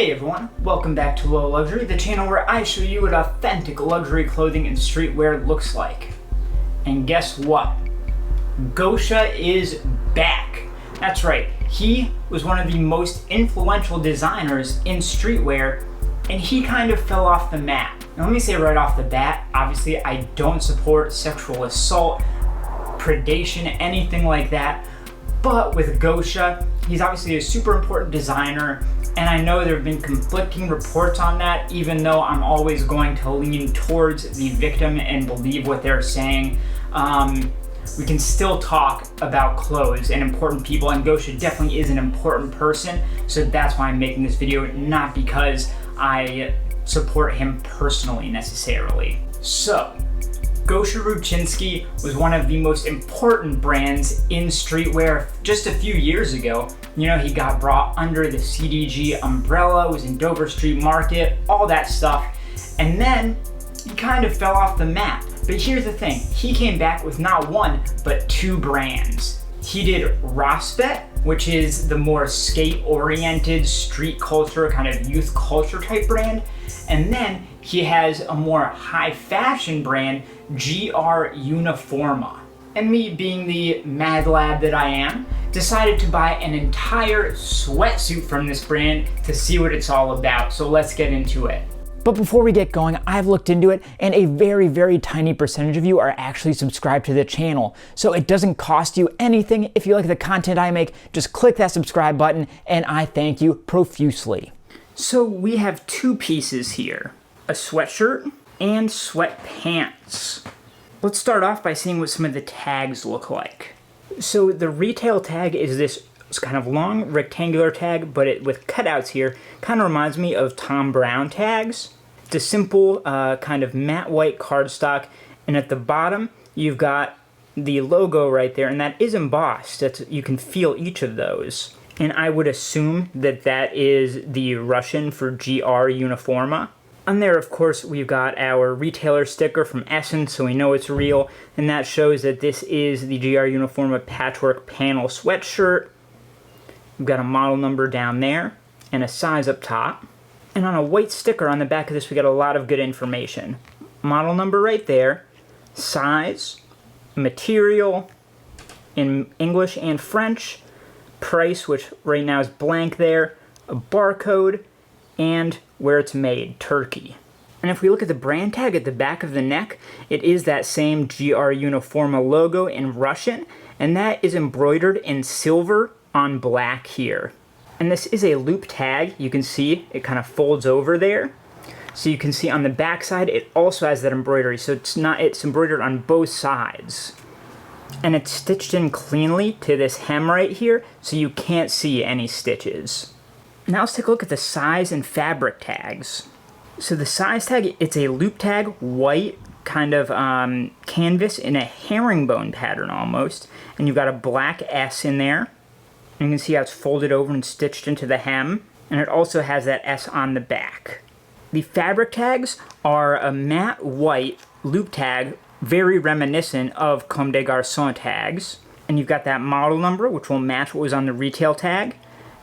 Hey everyone, welcome back to Low Luxury, the channel where I show you what authentic luxury clothing and streetwear looks like. And guess what? Gosha is back. That's right, he was one of the most influential designers in streetwear, and he kind of fell off the map. Now let me say right off the bat, obviously I don't support sexual assault, predation, anything like that. But with Gosha, he's obviously a super important designer, and I know there have been conflicting reports on that, even though I'm always going to lean towards the victim and believe what they're saying. We can still talk about clothes and important people, and Gosha definitely is an important person, so that's why I'm making this video, not because I support him personally necessarily. So, Gosha Rubchinskiy was one of the most important brands in streetwear just a few years ago. You know, he got brought under the CDG umbrella, was in Dover Street Market, all that stuff, and then he kind of fell off the map. But here's the thing, he came back with not one, but two brands. He did Rosbet, which is the more skate-oriented, street culture, kind of youth culture type brand, and then he has a more high fashion brand, GR-Uniforma. And me, being the mad lad that I am, decided to buy an entire sweatsuit from this brand to see what it's all about. So let's get into it. But before we get going, I've looked into it, and a very, very tiny percentage of you are actually subscribed to the channel. So it doesn't cost you anything. If you like the content I make, just click that subscribe button, and I thank you profusely. So we have two pieces here, a sweatshirt and sweatpants. Let's start off by seeing what some of the tags look like. So the retail tag is this kind of long rectangular tag, but with cutouts here, kind of reminds me of Tom Brown tags. It's a simple kind of matte white cardstock, and at the bottom you've got the logo right there, and that is embossed. You can feel each of those. And I would assume that that is the Russian for GR-Uniforma. On there, of course, we've got our retailer sticker from Essence, so we know it's real, and that shows that this is the GR-Uniforma patchwork panel sweatshirt. We've got a model number down there, and a size up top. And on a white sticker on the back of this, we got a lot of good information. Model number right there, size, material, in English and French, price, which right now is blank there, a barcode, and where it's made, Turkey. And if we look at the brand tag at the back of the neck, it is that same GR-Uniforma logo in Russian, and that is embroidered in silver on black here. And this is a loop tag. You can see it kind of folds over there. So you can see on the back side, it also has that embroidery, so it's embroidered on both sides. And it's stitched in cleanly to this hem right here, so you can't see any stitches. Now let's take a look at the size and fabric tags. So the size tag, it's a loop tag, white kind of canvas in a herringbone pattern almost, and you've got a black S in there. And you can see how it's folded over and stitched into the hem, and it also has that S on the back. The fabric tags are a matte white loop tag, very reminiscent of Comme des Garçons tags. And you've got that model number, which will match what was on the retail tag.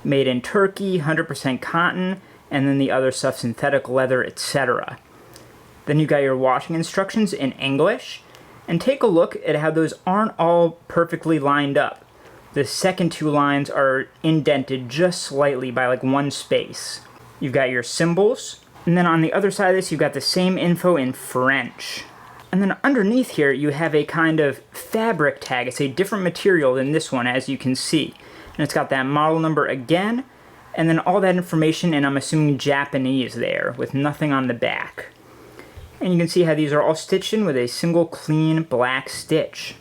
Made in Turkey, 100% cotton, and then the other stuff, synthetic leather, etc. Then you've got your washing instructions in English. And take a look at how those aren't all perfectly lined up. The second two lines are indented just slightly by like one space. You've got your symbols, and then on the other side of this, you've got the same info in French. And then underneath here, you have a kind of fabric tag. It's a different material than this one, as you can see. And it's got that model number again, and then all that information, and I'm assuming Japanese there, with nothing on the back. And you can see how these are all stitched in with a single clean black stitch.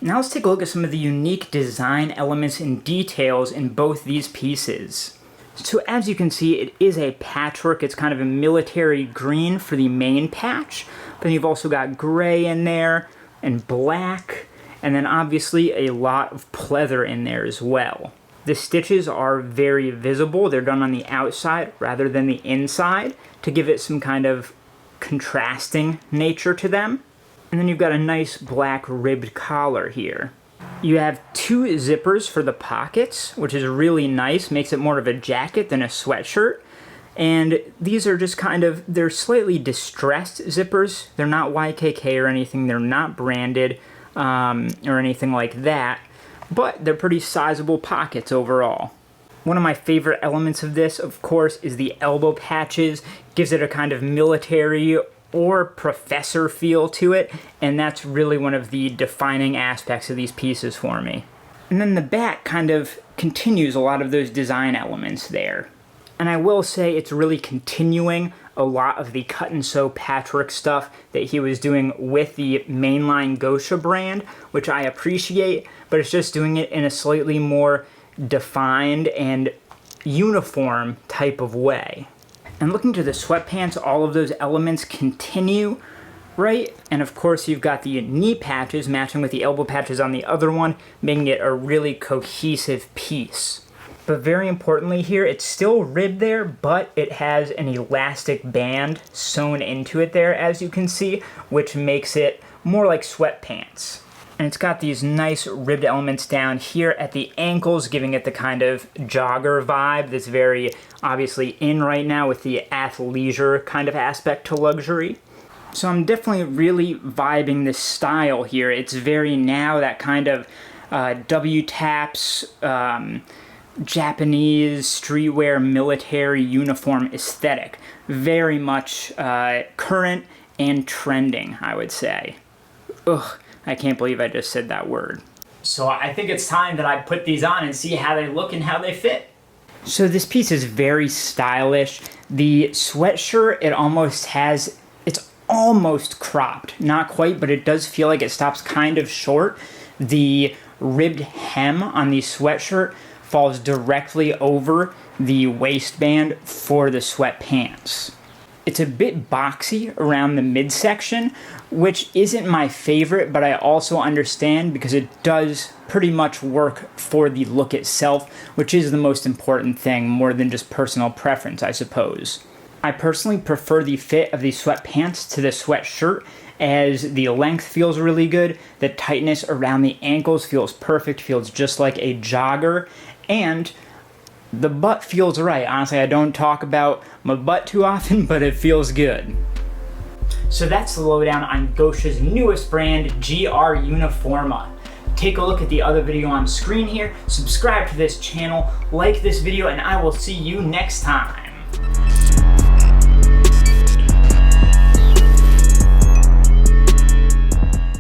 Now let's take a look at some of the unique design elements and details in both these pieces. So as you can see, it is a patchwork. It's kind of a military green for the main patch, but then you've also got gray in there, and black, and then obviously a lot of pleather in there as well. The stitches are very visible. They're done on the outside rather than the inside to give it some kind of contrasting nature to them. And then you've got a nice black ribbed collar here. You have two zippers for the pockets, which is really nice, makes it more of a jacket than a sweatshirt. And these are just kind of, they're slightly distressed zippers. They're not YKK or anything. They're not branded or anything like that, but they're pretty sizable pockets overall. One of my favorite elements of this, of course, is the elbow patches. Gives it a kind of military or professor feel to it, and that's really one of the defining aspects of these pieces for me. And then the back kind of continues a lot of those design elements there. And I will say it's really continuing a lot of the cut and sew patchwork stuff that he was doing with the mainline Gosha brand, which I appreciate, but it's just doing it in a slightly more defined and uniform type of way. And looking to the sweatpants, all of those elements continue, right? And of course you've got the knee patches matching with the elbow patches on the other one, making it a really cohesive piece. But very importantly here, it's still ribbed there, but it has an elastic band sewn into it there, as you can see, which makes it more like sweatpants. And it's got these nice ribbed elements down here at the ankles, giving it the kind of jogger vibe that's very obviously in right now with the athleisure kind of aspect to luxury. So I'm definitely really vibing this style here. It's very now that kind of W-taps, Japanese streetwear military uniform aesthetic. Very much current and trending, I would say. Ugh, I can't believe I just said that word. So I think it's time that I put these on and see how they look and how they fit. So this piece is very stylish. The sweatshirt, it's almost cropped. Not quite, but it does feel like it stops kind of short. The ribbed hem on the sweatshirt falls directly over the waistband for the sweatpants. It's a bit boxy around the midsection, which isn't my favorite, but I also understand because it does pretty much work for the look itself, which is the most important thing, more than just personal preference, I suppose. I personally prefer the fit of the sweatpants to the sweatshirt, as the length feels really good, the tightness around the ankles feels perfect, feels just like a jogger, and the butt feels right. Honestly, I don't talk about my butt too often, but it feels good. So that's the lowdown on Gosha's newest brand, GR-Uniforma. Take a look at the other video on screen here, subscribe to this channel, like this video, and I will see you next time.